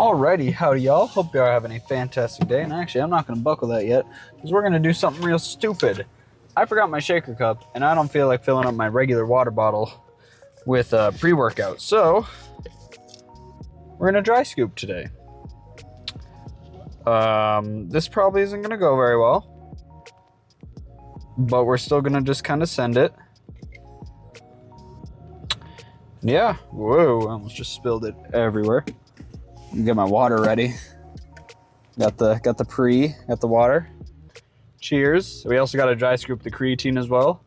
Alrighty, howdy y'all. Hope you are having a fantastic day. And actually, I'm not going to buckle that yet because we're going to do something real stupid. I forgot my shaker cup and I don't feel like filling up my regular water bottle with pre-workout. So, we're going to dry scoop today. This probably isn't going to go very well, but we're still going to just kind of send it. Yeah, whoa, I almost just spilled it everywhere. Get my water ready. Got the water. Cheers. We also got to dry scoop the creatine as well.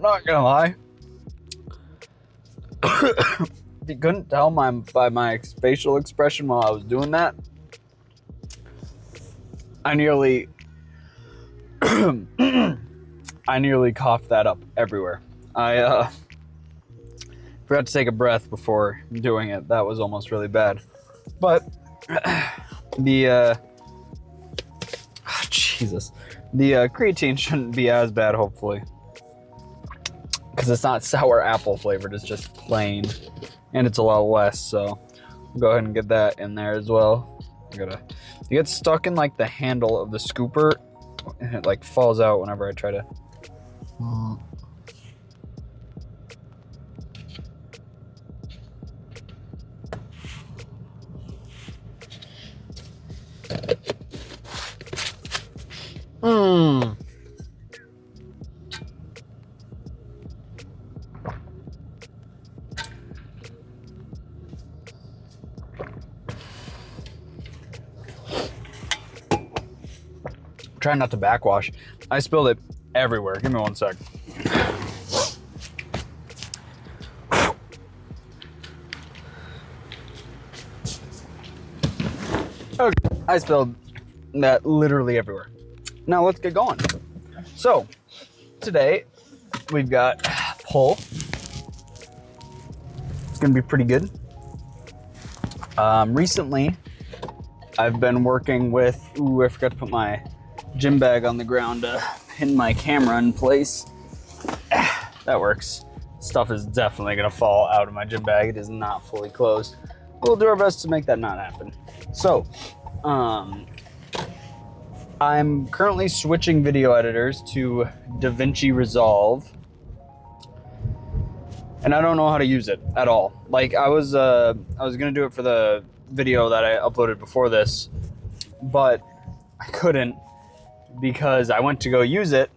Not gonna lie. If you couldn't tell by my facial expression while I was doing that, I nearly coughed that up everywhere. I forgot to take a breath before doing it. That was almost really bad. But the creatine shouldn't be as bad, hopefully. Because it's not sour apple flavored, it's just plain, and it's a lot less, so I'll go ahead and get that in there as well. It gets stuck in like the handle of the scooper, and it like falls out whenever I try to. Try not to backwash. I spilled it everywhere. Give me one sec. Okay, I spilled that literally everywhere. Now let's get going. So, today we've got pull. It's gonna be pretty good. Recently, I've been working with, I forgot to put my gym bag on the ground to pin my camera in place. That works. Stuff is definitely gonna fall out of my gym bag. It is not fully closed. We'll do our best to make that not happen. So, I'm currently switching video editors to DaVinci Resolve, and I don't know how to use it at all. Like I was gonna do it for the video that I uploaded before this, but I couldn't because I went to go use it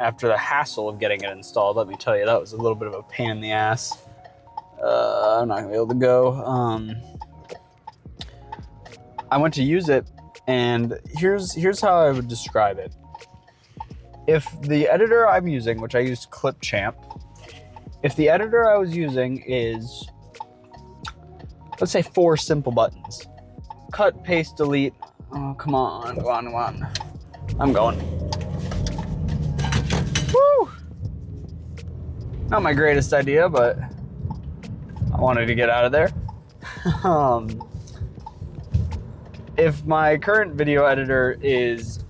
after the hassle of getting it installed. Let me tell you, that was a little bit of a pain in the ass. I'm not gonna be able to go. I went to use it, and here's how I would describe it. If the editor I'm using, which I used Clipchamp, if the editor I was using is, let's say 4 simple buttons. Cut, paste, delete. Oh, come on, come on, come on. I'm going. Woo! Not my greatest idea, but I wanted to get out of there. If my current video editor is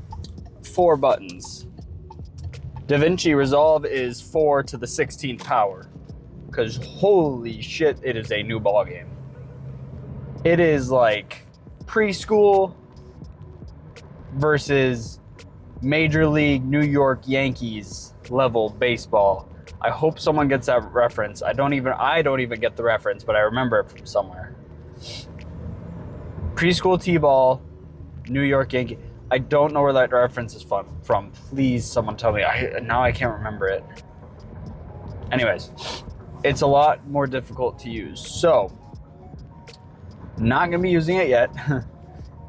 4 buttons, DaVinci Resolve is 4 to the 16th power. Because holy shit, it is a new ballgame. It is like preschool versus Major League New York Yankees level baseball. I hope someone gets that reference. I don't even get the reference, but I remember it from somewhere. Preschool T-ball, New York Yankee. I don't know where that reference is from. Please, someone tell me. Now I can't remember it. Anyways, it's a lot more difficult to use. So, not gonna be using it yet.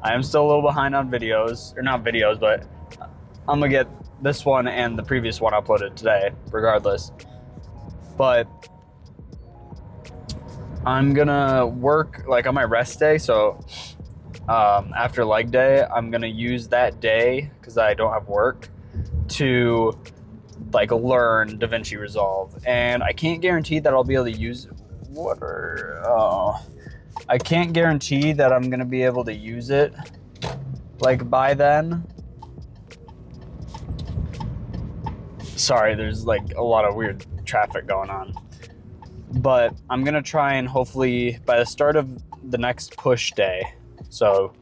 I am still a little behind on videos, or not videos, but I'm gonna get this one and the previous one uploaded today, regardless. But I'm gonna work like on my rest day, so after leg day, I'm gonna use that day, because I don't have work, to like learn DaVinci Resolve, and I can't guarantee that I'll be able to use I can't guarantee that I'm gonna be able to use it like by then. Sorry, there's like a lot of weird traffic going on. But I'm gonna try and hopefully by the start of the next push day, so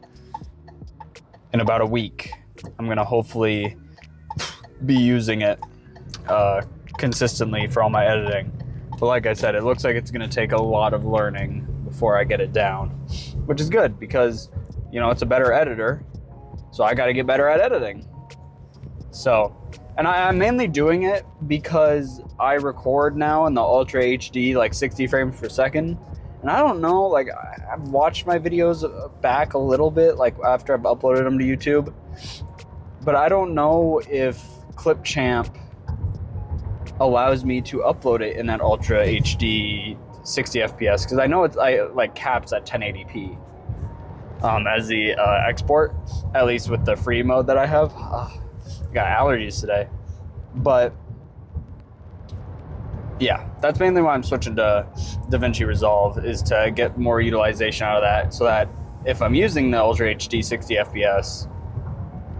in about a week, I'm gonna hopefully be using it consistently for all my editing. But like I said, it looks like it's gonna take a lot of learning before I get it down, which is good because, you know, it's a better editor, so I gotta get better at editing. So, and I'm mainly doing it because I record now in the Ultra HD, like 60 frames per second. And I don't know, like I've watched my videos back a little bit, like after I've uploaded them to YouTube, but I don't know if Clipchamp allows me to upload it in that Ultra HD 60 FPS, because I know it's like caps at 1080p as the export, at least with the free mode that I have. I got allergies today, but yeah, that's mainly why I'm switching to DaVinci Resolve, is to get more utilization out of that, so that if I'm using the Ultra HD 60 FPS,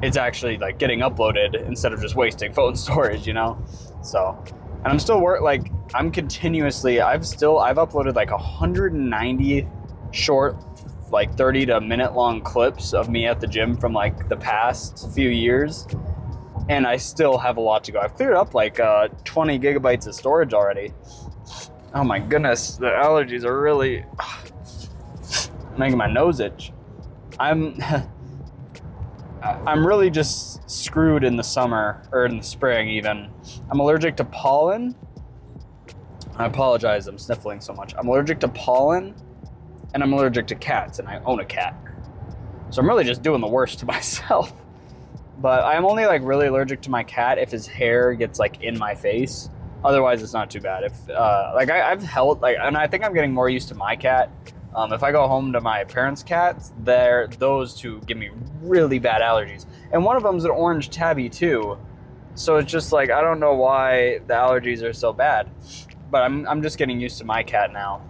it's actually like getting uploaded instead of just wasting phone storage, you know? So, and I'm still I'm continuously, I've uploaded like 190 short, like 30 to minute long clips of me at the gym from like the past few years. And I still have a lot to go. I've cleared up like 20 gigabytes of storage already. Oh my goodness, the allergies are really making my nose itch. I'm really just screwed in the summer, or in the spring even. I'm allergic to pollen. I apologize, I'm sniffling so much. I'm allergic to pollen, and I'm allergic to cats, and I own a cat. So I'm really just doing the worst to myself. But I'm only like really allergic to my cat if his hair gets like in my face. Otherwise, it's not too bad. If I've held like, and I think I'm getting more used to my cat. If I go home to my parents' cats, those two give me really bad allergies. And one of them's an orange tabby too. So it's just like, I don't know why the allergies are so bad. But I'm just getting used to my cat now.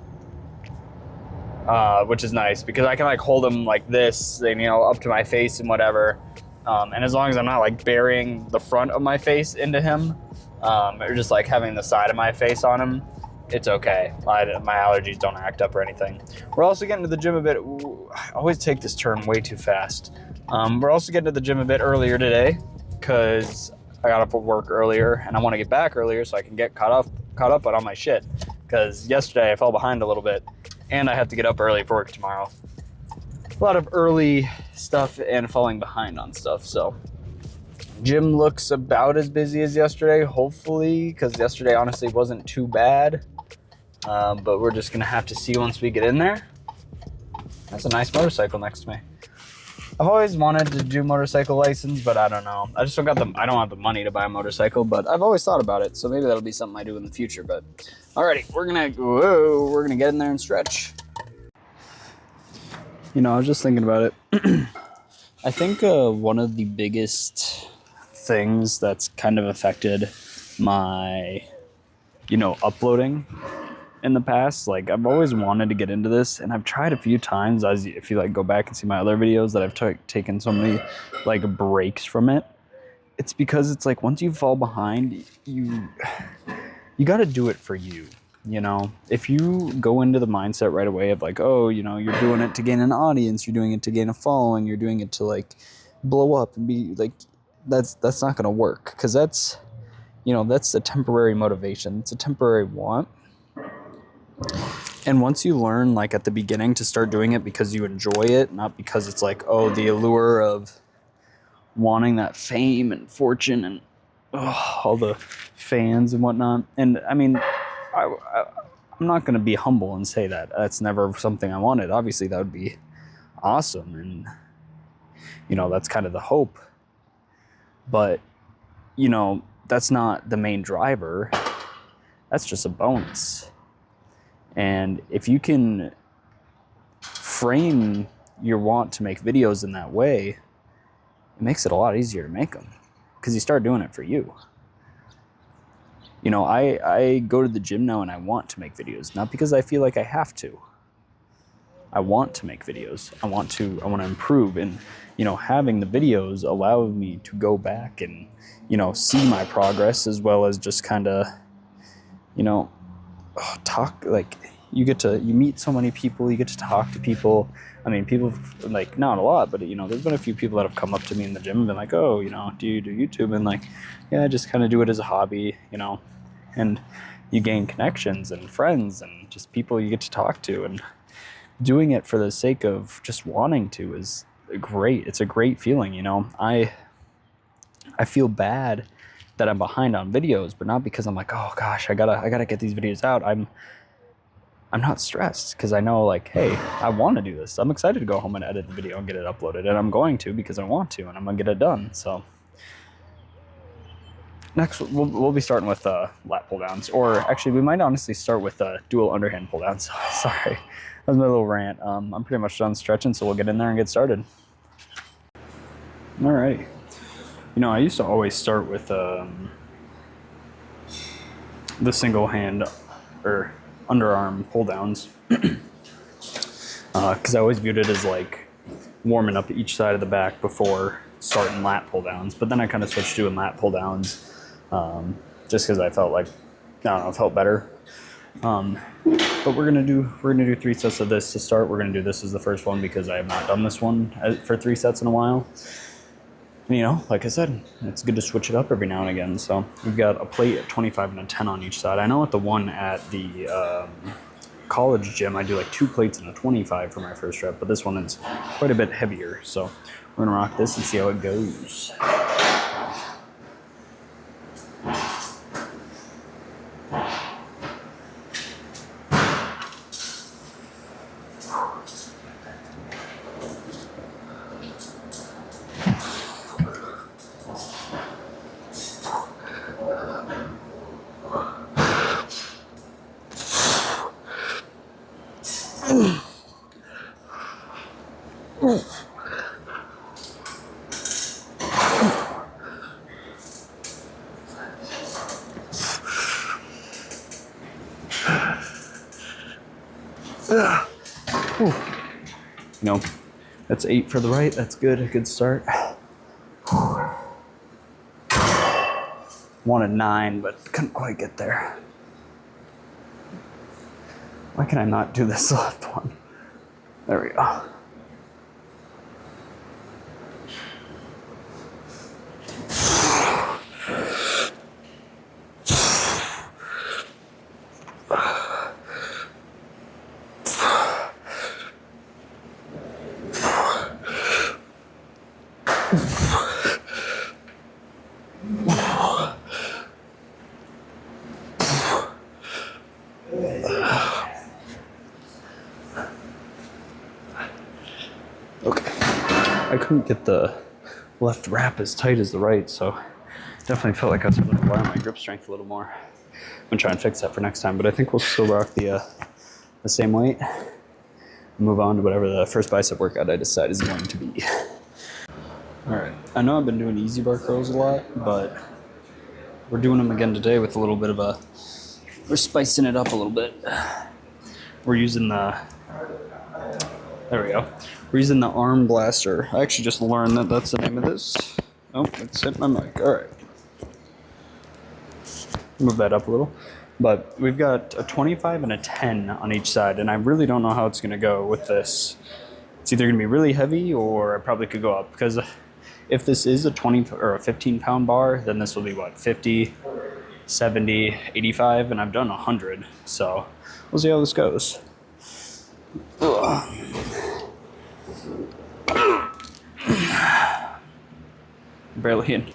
Which is nice because I can like hold him like this, and, you know, up to my face and whatever. And as long as I'm not like burying the front of my face into him, or just like having the side of my face on him, it's okay. My allergies don't act up or anything. We're also getting to the gym a bit. Ooh, I always take this turn way too fast. We're also getting to the gym a bit earlier today because I got up at work earlier and I want to get back earlier so I can get caught up on all my shit. Because yesterday I fell behind a little bit and I have to get up early for work tomorrow. A lot of early stuff and falling behind on stuff. So gym looks about as busy as yesterday, hopefully, because yesterday honestly wasn't too bad. But we're just gonna have to see once we get in there. That's a nice motorcycle next to me. I've always wanted to do motorcycle license, but I don't know. I don't have the money to buy a motorcycle, but I've always thought about it. So maybe that'll be something I do in the future. But alrighty, we're gonna get in there and stretch. You know, I was just thinking about it. I think one of the biggest things that's kind of affected my, uploading in the past, like I've always wanted to get into this, and I've tried a few times. If you like go back and see my other videos, that I've taken so many like breaks from it. It's because it's like once you fall behind, you got to do it for you. You know, if you go into the mindset right away of like, oh, you're doing it to gain an audience, you're doing it to gain a following, you're doing it to like blow up and be like, that's not going to work, because that's a temporary motivation. It's a temporary want. And once you learn, like at the beginning, to start doing it because you enjoy it, not because it's like, oh, the allure of wanting that fame and fortune and all the fans and whatnot. And I mean, I'm not going to be humble and say that that's never something I wanted. Obviously, that would be awesome. And, that's kind of the hope. But, that's not the main driver. That's just a bonus. And if you can frame your want to make videos in that way, it makes it a lot easier to make them, because you start doing it for you. You know, I go to the gym now and I want to make videos, not because I feel like I have to. I want to make videos. I want to improve, and you know, having the videos allows me to go back and, you know, see my progress, as well as just kind of, you know, talk. Like, you meet so many people, you get to talk to people. I mean, people, like, not a lot, but you know, there's been a few people that have come up to me in the gym and been like, oh, you know, do you do YouTube? And like, yeah, I just kind of do it as a hobby, you know. And you gain connections and friends and just people you get to talk to, and doing it for the sake of just wanting to is great. It's a great feeling, you know. I feel bad that I'm behind on videos, but not because I'm like, oh gosh, I gotta get these videos out. I'm not stressed because I know, like, hey, I want to do this. I'm excited to go home and edit the video and get it uploaded, and I'm going to because I want to, and I'm gonna get it done. So next, we'll be starting with lat pull downs, or actually, we might honestly start with dual underhand pull downs. Sorry, that was my little rant. I'm pretty much done stretching, so we'll get in there and get started. All right. You know, I used to always start with the single hand or underarm pull downs because I always viewed it as like warming up each side of the back before starting lat pull downs. But then I kind of switched to doing lat pull downs just because I felt like, I don't know, it felt better. But we're gonna do 3 sets of this to start. We're gonna do this as the first one because I have not done this one for 3 sets in a while. And, you know, like I said, it's good to switch it up every now and again. So we've got a plate at 25 and a 10 on each side. I know at the one at the college gym, I do like 2 plates and a 25 for my first rep, but this one is quite a bit heavier. So we're gonna rock this and see how it goes. You know, that's 8 for the right. That's good. A good start. Wanted 9, but couldn't quite get there. Why can I not do this left one? There we go. Okay, I couldn't get the left wrap as tight as the right, so definitely felt like I was going to rely on my grip strength a little more. I'm gonna try and fix that for next time, but I think we'll still rock the same weight. Move on to whatever the first bicep workout I decide is going to be. All right, I know I've been doing easy bar curls a lot, but we're doing them again today with a little bit of we're spicing it up a little bit. We're using there we go. We're using the arm blaster. I actually just learned that that's the name of this. Oh, it's hit my mic. All right. Move that up a little. But we've got a 25 and a 10 on each side, and I really don't know how it's going to go with this. It's either going to be really heavy, or I probably could go up, because if this is a 20 or a 15-pound bar, then this will be what, 50, 70, 85, and I've done 100. So we'll see how this goes. Barely in.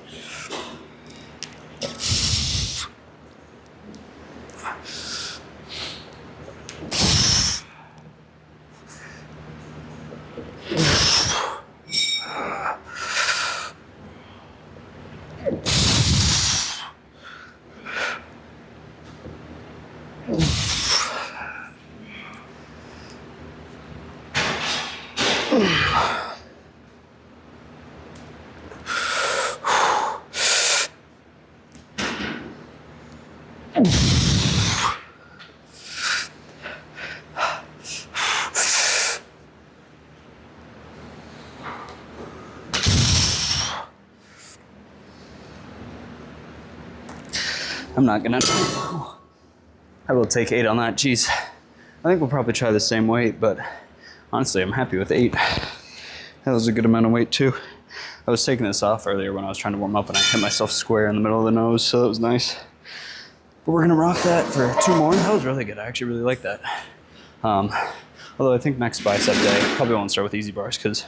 I'm not gonna. I will take 8 on that. Jeez. I think we'll probably try the same weight, but honestly, I'm happy with 8. That was a good amount of weight too. I was taking this off earlier when I was trying to warm up and I hit myself square in the middle of the nose, so that was nice. But we're gonna rock that for 2 more. That was really good. I actually really like that. Although I think next bicep day, probably won't start with easy bars because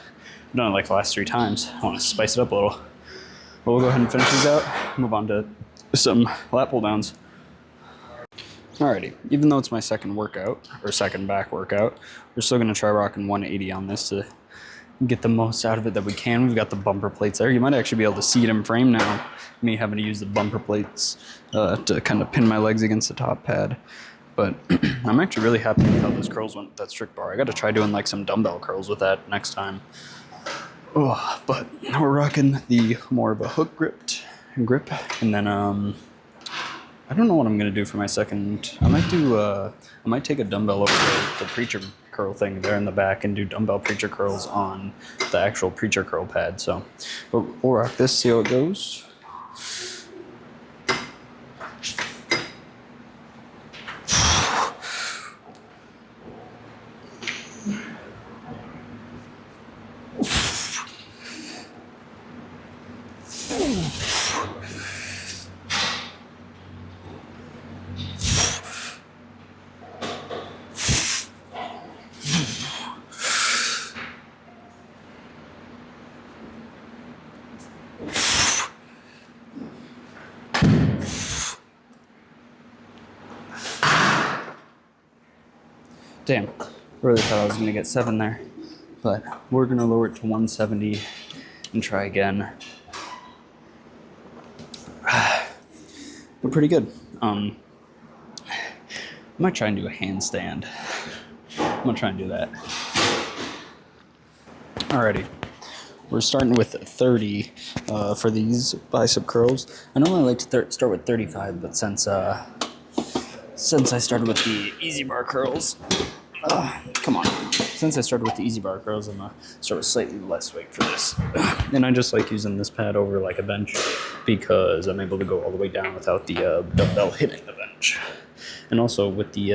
I've done it like the last 3 times. I want to spice it up a little. But we'll go ahead and finish these out, move on to some lat pull downs. Alrighty, even though it's my second workout, or second back workout, we're still gonna try rocking 180 on this to get the most out of it that we can. We've got the bumper plates there. You might actually be able to see it in frame now, me having to use the bumper plates to kind of pin my legs against the top pad. But I'm actually really happy with how those curls went with that strict bar. I gotta try doing like some dumbbell curls with that next time. Oh, but we're rocking the more of a hook grip, and then I don't know what I'm gonna do for my second. I might take a dumbbell over the preacher curl thing there in the back and do dumbbell preacher curls on the actual preacher curl pad. So we'll rock this, see how it goes. Damn, really thought I was gonna get 7 there, but we're gonna lower it to 170 and try again. But pretty good. I might try and do a handstand. I'm gonna try and do that. Alrighty, we're starting with 30 for these bicep curls. I normally like to start with 35, but since I started with the easy bar curls, come on. Since I started with the easy bar curls, I'm gonna start with slightly less weight for this. And I just like using this pad over like a bench because I'm able to go all the way down without the dumbbell hitting the bench. And also with the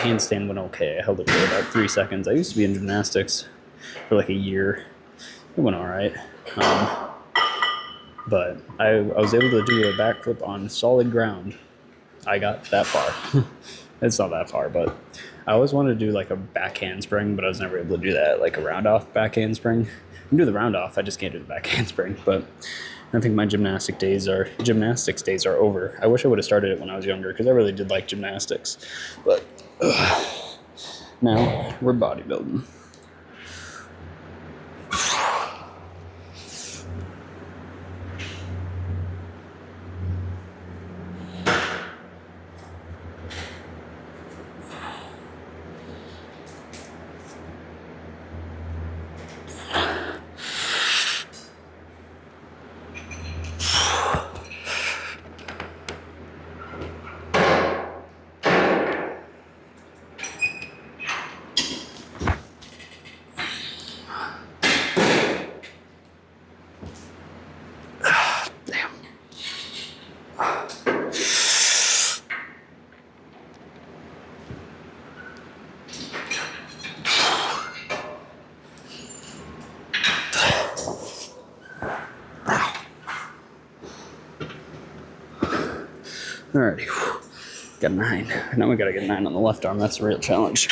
handstand went okay. I held it for about 3 seconds. I used to be in gymnastics for like a year. It went all right. But I was able to do a backflip on solid ground. I got that far. It's not that far, but I always wanted to do like a back handspring, but I was never able to do that, like a round off back handspring. I can do the round off, I just can't do the back handspring. But I think my gymnastics days are over. I wish I would have started it when I was younger because I really did like gymnastics. But now we're bodybuilding. Alrighty, got a 9. Now we gotta get a 9 on the left arm. That's a real challenge.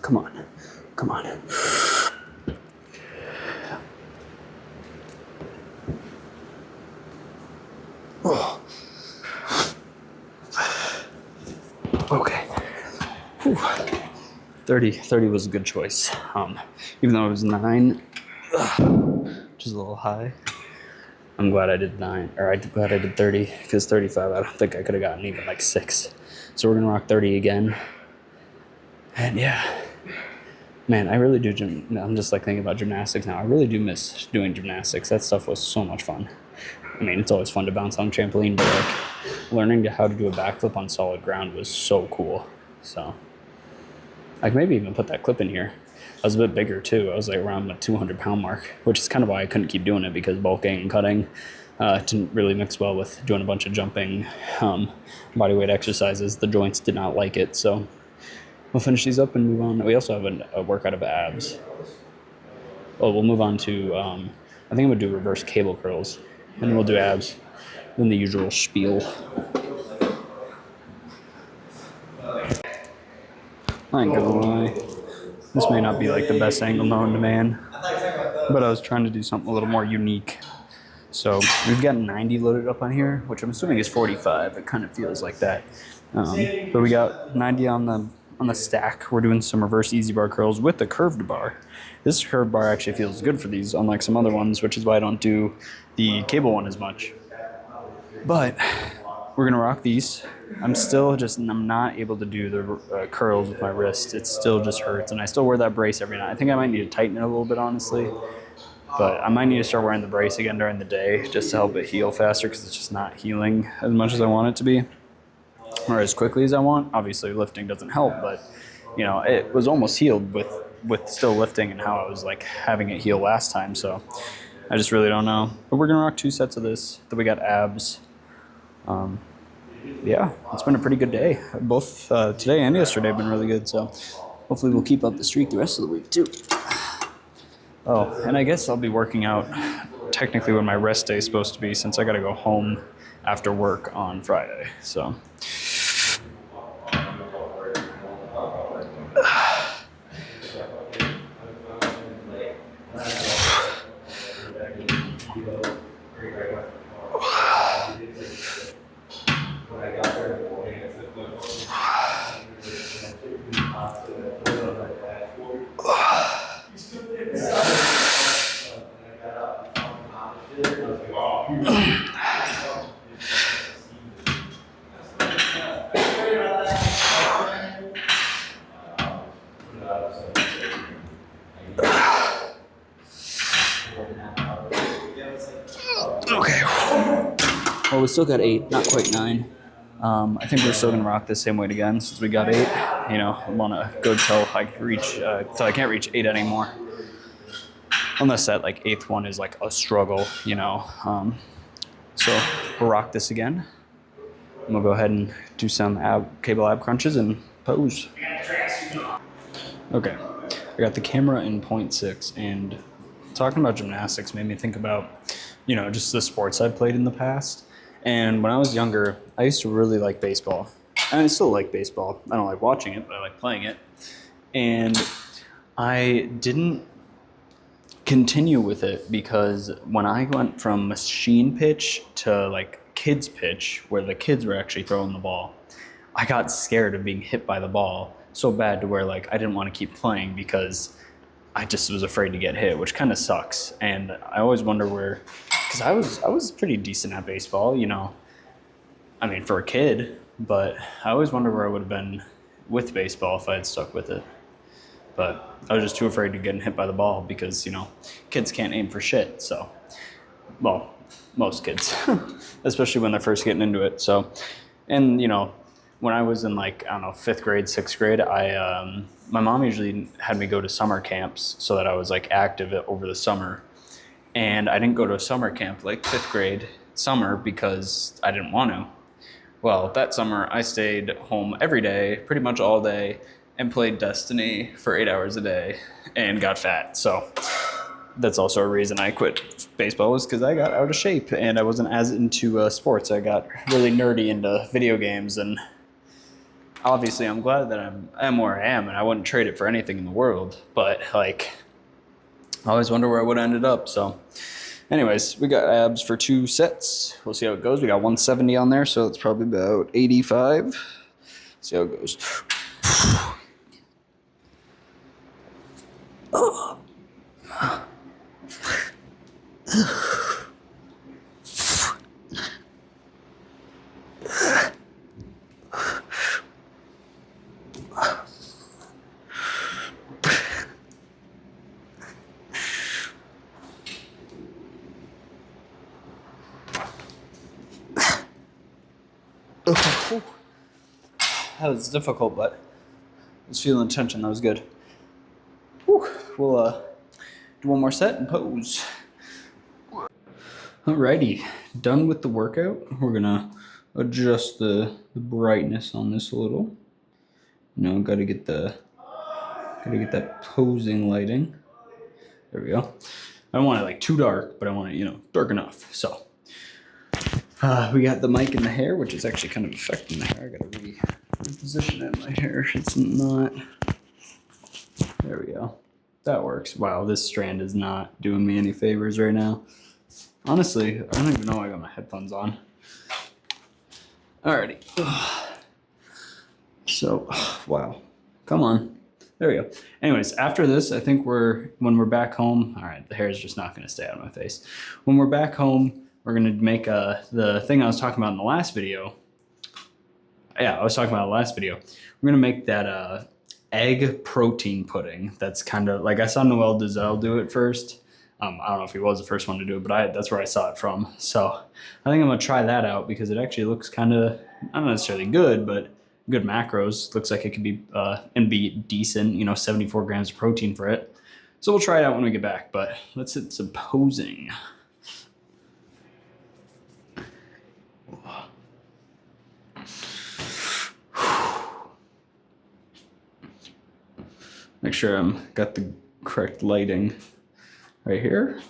Come on. Come on. Oh. Okay. Whew. 30 was a good choice. Even though it was 9, which is a little high. I'm glad I did 9, or I'm glad I did 30, because 35, I don't think I could have gotten even like 6. So we're gonna rock 30 again. And yeah, man, I really do. I'm just like thinking about gymnastics now. I really do miss doing gymnastics. That stuff was so much fun. I mean, it's always fun to bounce on a trampoline, but like learning how to do a backflip on solid ground was so cool. So I could maybe even put that clip in here. I was a bit bigger too. I was like around the 200-pound mark, which is kind of why I couldn't keep doing it, because bulking and cutting didn't really mix well with doing a bunch of jumping bodyweight exercises. The joints did not like it. So we'll finish these up and move on. We also have a workout of abs. Oh, we'll move on to, I think I'm gonna do reverse cable curls, and then we'll do abs, then the usual spiel. I ain't gonna lie, this may not be like the best angle known to man, but I was trying to do something a little more unique. So we've got 90 loaded up on here, which I'm assuming is 45. It kind of feels like that. But we got 90 on the stack. We're doing some reverse easy bar curls with the curved bar. This curved bar actually feels good for these, unlike some other ones, which is why I don't do the cable one as much. But we're gonna rock these. I'm not able to do the curls with my wrist. It still just hurts, and I still wear that brace every night. I think I might need to tighten it a little bit, honestly. But I might need to start wearing the brace again during the day just to help it heal faster, because it's just not healing as much as I want it to be, or as quickly as I want. Obviously, lifting doesn't help, but you know, it was almost healed with still lifting and how I was like having it heal last time. So I just really don't know. But we're gonna rock 2 sets of this. Then we got abs. Yeah, it's been a pretty good day. Both today and yesterday have been really good. So hopefully we'll keep up the streak the rest of the week too. Oh, and I guess I'll be working out technically when my rest day is supposed to be, since I got to go home after work on Friday. So. Okay. Well, we still got 8, not quite 9. I think we're still gonna rock this same weight again since we got 8. You know, I wanna go till I can't reach 8 anymore. Unless that like 8th one is like a struggle, you know. So we'll rock this again. And we'll go ahead and do some cable ab crunches and pose. Okay, I got the camera in 0.6, and talking about gymnastics made me think about, you know, just the sports I've played in the past. And when I was younger, I used to really like baseball. And I still like baseball. I don't like watching it, but I like playing it. And I didn't continue with it because when I went from machine pitch to like kids pitch, where the kids were actually throwing the ball, I got scared of being hit by the ball so bad to where like I didn't want to keep playing because I just was afraid to get hit, which kind of sucks. And I always wonder where, because I was pretty decent at baseball, you know, I mean for a kid, but I always wonder where I would have been with baseball if I had stuck with it. But I was just too afraid to getting hit by the ball because, you know, kids can't aim for shit. So, well, most kids, especially when they're first getting into it. So, and, you know, when I was in like, I don't know, 5th grade, 6th grade, my mom usually had me go to summer camps so that I was like active over the summer. And I didn't go to a summer camp like 5th grade summer because I didn't want to. Well, that summer I stayed home every day, pretty much all day, and played Destiny for 8 hours a day and got fat. So that's also a reason I quit baseball, was because I got out of shape and I wasn't as into sports. I got really nerdy into video games, and obviously I'm glad that I'm where I am, and I wouldn't trade it for anything in the world. But like, I always wonder where I would have ended up. So Anyways, we got abs for 2 sets. We'll see how it goes. We got 170 on there, so it's probably about 85. See how it goes. That was difficult, but I was feeling tension. That was good. Whew. We'll do one more set and pose. Alrighty, done with the workout. We're gonna adjust the brightness on this a little. You know, gotta get that posing lighting. There we go. I don't want it like too dark, but I want it, you know, dark enough. So we got the mic in the hair, which is actually kind of affecting the hair. I gotta reposition it in my hair. It's not. There we go. That works. Wow, this strand is not doing me any favors right now. Honestly, I don't even know I got my headphones on. Alrighty. So, wow. Come on. There we go. Anyways, after this, I think when we're back home, all right, the hair is just not going to stay out of my face. When we're back home, we're going to make the thing I was talking about in the last video. Yeah, I was talking about the last video. We're going to make that egg protein pudding. That's kind of like I saw Noel Dazelle do it first. I don't know if he was the first one to do it, but that's where I saw it from. So I think I'm going to try that out because it actually looks kind of, not necessarily good, but good macros. Looks like it could be, and be decent, you know, 74 grams of protein for it. So we'll try it out when we get back, but let's hit some posing. Make sure I'm got the correct lighting right here.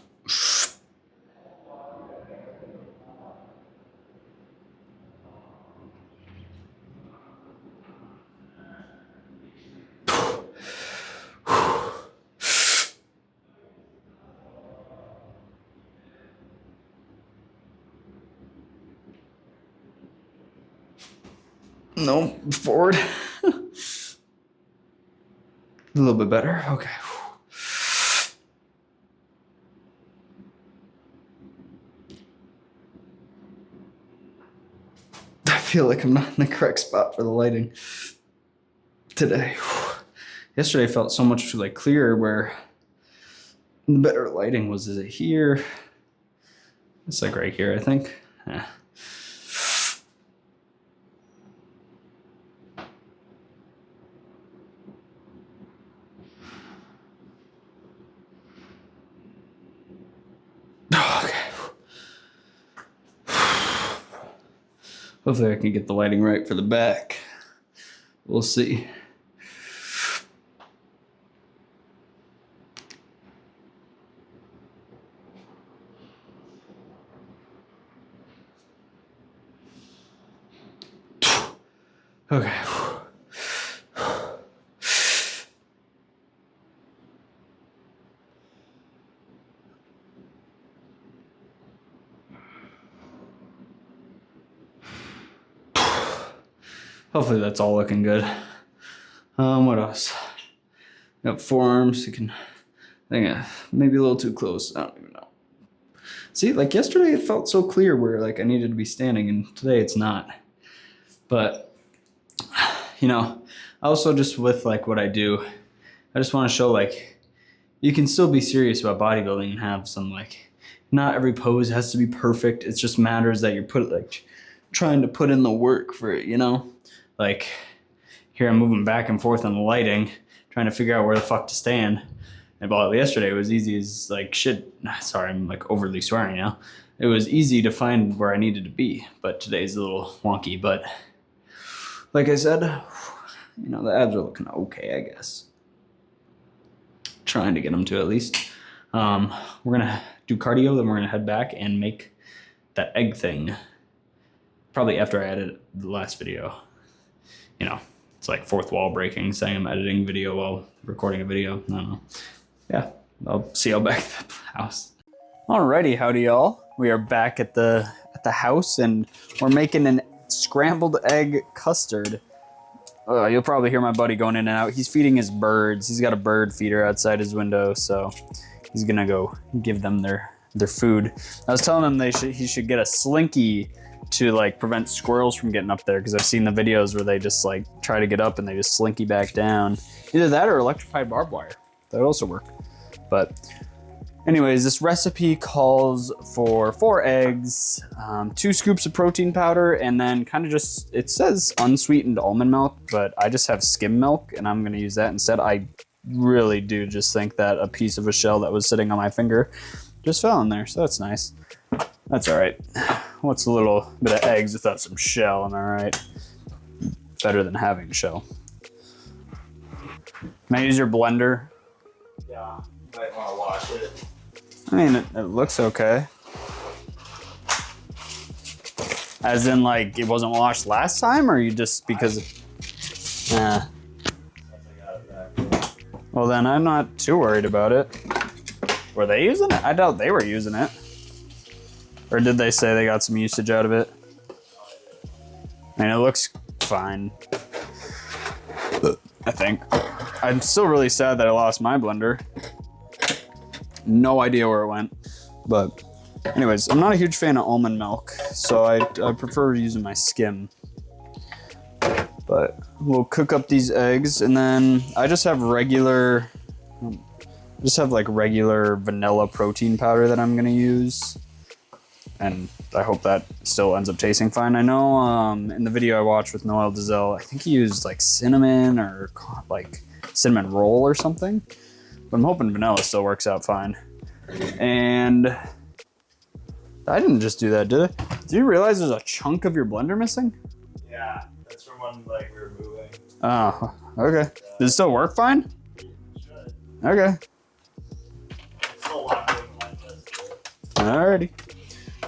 No, forward. A little bit better. Okay. I feel like I'm not in the correct spot for the lighting today. Yesterday felt so much like clearer where the better lighting was. Is it here? It's like right here, I think. Yeah. Hopefully I can get the lighting right for the back. We'll see. Okay. Hopefully that's all looking good. What else? Got forearms. You can, I think maybe a little too close. I don't even know. See, like yesterday it felt so clear where like I needed to be standing, and today it's not. But you know, also just with like what I do, I just want to show like you can still be serious about bodybuilding and have some like, not every pose has to be perfect. It just matters that you're trying to put in the work for it, you know? Like here I'm moving back and forth on the lighting, trying to figure out where the fuck to stand. And well, yesterday it was easy as like shit. Sorry, I'm like overly swearing now. It was easy to find where I needed to be, but today's a little wonky. But like I said, you know, the abs are looking okay, I guess. Trying to get them to at least. We're gonna do cardio, then we're gonna head back and make that egg thing. Probably after I edit the last video. You know, it's like fourth wall breaking, saying I'm editing video while recording a video. I don't know. Yeah, I'll see y'all back at the house. Alrighty, howdy y'all. We are back at the house and we're making an scrambled egg custard. You'll probably hear my buddy going in and out. He's feeding his birds. He's got a bird feeder outside his window, so he's gonna go give them their food. I was telling him he should get a slinky to like prevent squirrels from getting up there, because I've seen the videos where they just like try to get up and they just slinky back down. Either that or electrified barbed wire. That would also work. But anyways, this recipe calls for 4 eggs, 2 scoops of protein powder, and then kind of just, it says unsweetened almond milk, but I just have skim milk and I'm gonna use that instead. I really do just think that a piece of a shell that was sitting on my finger just fell in there, so that's nice. That's all right. What's a little bit of eggs without some shell, am I right? Better than having shell. Can I use your blender? Yeah, you might want to wash it. I mean, it looks okay. As in, like, it wasn't washed last time, or you just because... Well, then I'm not too worried about it. Were they using it? I doubt they were using it. Or did they say they got some usage out of it? I mean, it looks fine. I think. I'm still really sad that I lost my blender. No idea where it went. But anyways, I'm not a huge fan of almond milk, so I prefer using my skim. But we'll cook up these eggs, and then I just have regular vanilla protein powder that I'm gonna use. And I hope that still ends up tasting fine. I know in the video I watched with Noel Dazelle, I think he used like cinnamon or like cinnamon roll or something. But I'm hoping vanilla still works out fine. And I didn't just do that, did I? Do you realize there's a chunk of your blender missing? Yeah, that's from when like we were moving. Oh, okay. Does it still work fine? It should. Okay. It's still locked in like this. Alrighty.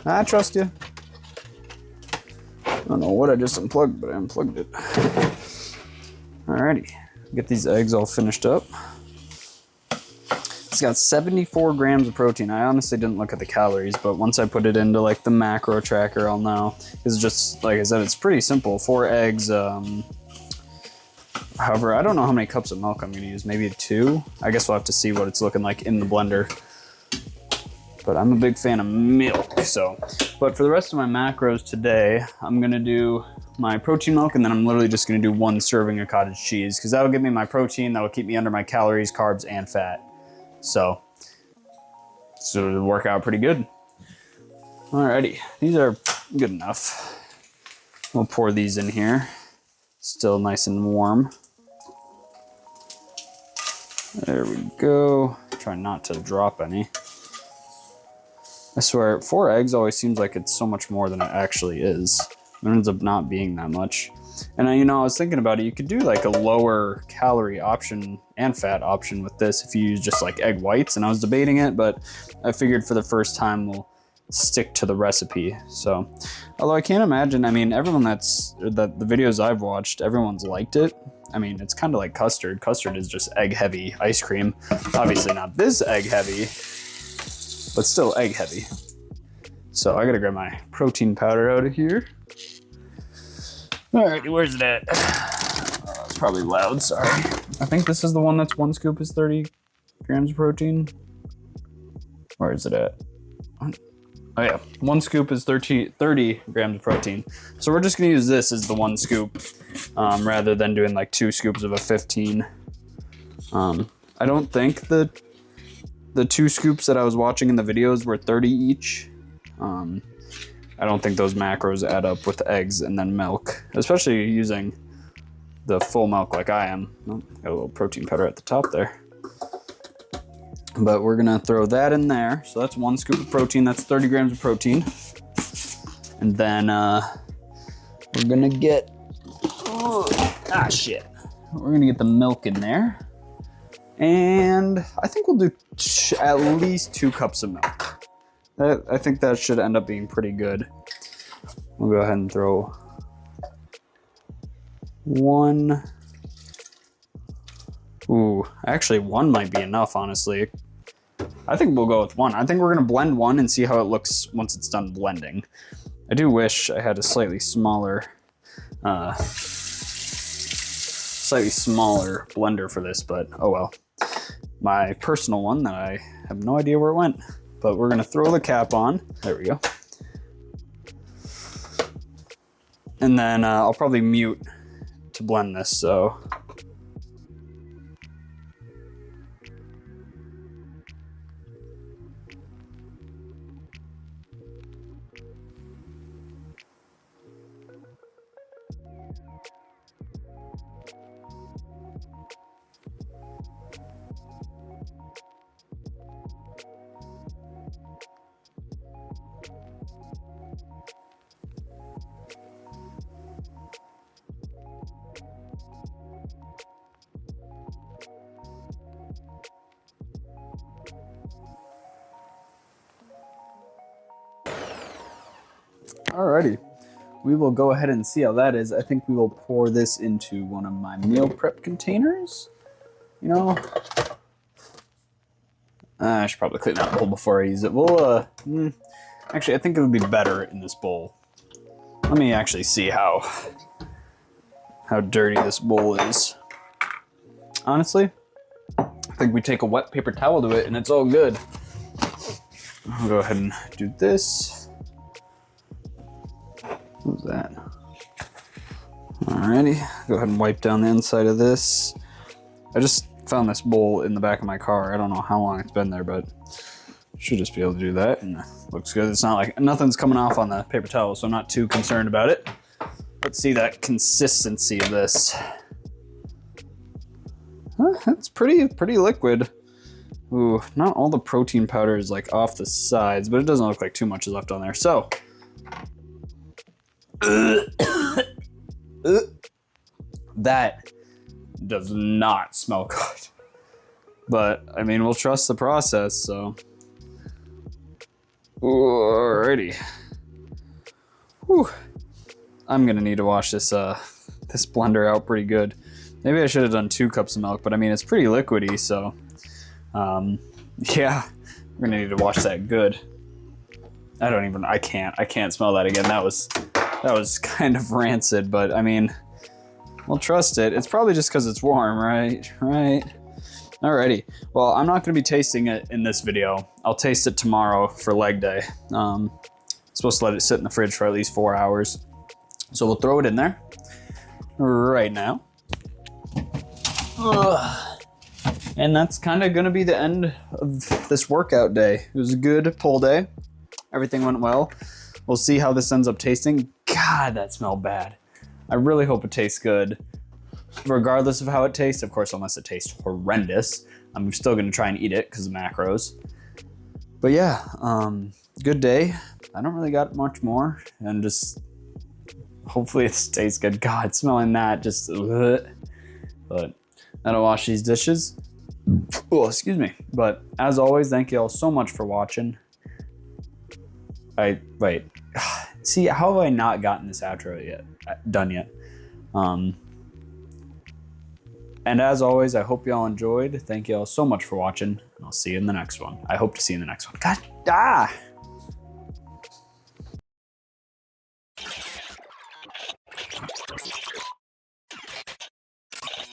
I trust you. I don't know what I just unplugged, but I unplugged it. Alrighty. Get these eggs all finished up. It's got 74 grams of protein. I honestly didn't look at the calories, but once I put it into like the macro tracker, I'll know. It's just, like I said, it's pretty simple. 4 eggs, however, I don't know how many cups of milk I'm gonna use. Maybe 2? I guess we'll have to see what it's looking like in the blender. But I'm a big fan of milk, so. But for the rest of my macros today, I'm gonna do my protein milk, and then I'm literally just gonna do 1 serving of cottage cheese, because that'll give me my protein, that'll keep me under my calories, carbs, and fat. So it'll work out pretty good. Alrighty, these are good enough. We'll pour these in here. Still nice and warm. There we go. Try not to drop any. I swear, 4 eggs always seems like it's so much more than it actually is. It ends up not being that much. And I was thinking about it, you could do like a lower calorie option and fat option with this if you use just like egg whites, and I was debating it, but I figured for the first time we'll stick to the recipe. So, although I can't imagine, I mean, everyone the videos I've watched, everyone's liked it. I mean, it's kind of like custard. Custard is just egg heavy ice cream. Obviously not this egg heavy, but still egg heavy. So I gotta grab my protein powder out of here. All right, where's it at? Oh, it's probably loud, sorry. I think this is the one that's 1 scoop is 30 grams of protein. Where is it at? Oh yeah, 1 scoop is 30 grams of protein. So we're just gonna use this as the 1 scoop rather than doing like 2 scoops of a 15. I don't think the 2 scoops that I was watching in the videos were 30 each. I don't think those macros add up with eggs and then milk, especially using the full milk like I am. Oh, got a little protein powder at the top there. But we're gonna throw that in there. So that's 1 scoop of protein, that's 30 grams of protein. And then we're gonna get, we're gonna get the milk in there. And I think we'll do at least 2 cups of milk. I think that should end up being pretty good. We'll go ahead and throw 1. Ooh, actually 1 might be enough, honestly. I think we'll go with one. I think we're gonna blend one and see how it looks once it's done blending. I do wish I had a slightly smaller blender for this, but oh well. My personal one that I have no idea where it went, but we're gonna throw the cap on. There we go. And then I'll probably mute to blend this, so. Alrighty, we will go ahead and see how that is. I think we will pour this into one of my meal prep containers. You know, I should probably clean that bowl before I use it. We'll, actually, I think it would be better in this bowl. Let me actually see how dirty this bowl is. Honestly, I think we take a wet paper towel to it and it's all good. I'll go ahead and do this. What was that? Alrighty, go ahead and wipe down the inside of this. I just found this bowl in the back of my car. I don't know how long it's been there, but should just be able to do that. And looks good. It's not like nothing's coming off on the paper towel, so I'm not too concerned about it. Let's see that consistency of this. It's pretty liquid. Ooh, not all the protein powder is like off the sides, but it doesn't look like too much is left on there. So. That does not smell good. But, I mean, we'll trust the process, so. Alrighty. Whew. I'm gonna need to wash this this blender out pretty good. Maybe I should have done 2 cups of milk, but I mean, it's pretty liquidy, so. Yeah, we're gonna need to wash that good. I can't smell that again. That was kind of rancid, but I mean, we'll trust it. It's probably just because it's warm, right? Right. Alrighty. Well, I'm not going to be tasting it in this video. I'll taste it tomorrow for leg day. Supposed to let it sit in the fridge for at least 4 hours. So we'll throw it in there right now. And that's kind of going to be the end of this workout day. It was a good pull day. Everything went well. We'll see how this ends up tasting. God, that smelled bad. I really hope it tastes good. Regardless of how it tastes, of course, unless it tastes horrendous, I'm still gonna try and eat it because of macros. But yeah, good day. I don't really got much more, and just hopefully it tastes good. God, smelling that just, ugh. But I don't wash these dishes. Oh, excuse me. But as always, thank you all so much for watching. Wait. See, how have I not gotten this outro done yet? And as always, I hope y'all enjoyed. Thank you all so much for watching, and I'll see you in the next one. I hope to see you in the next one. God,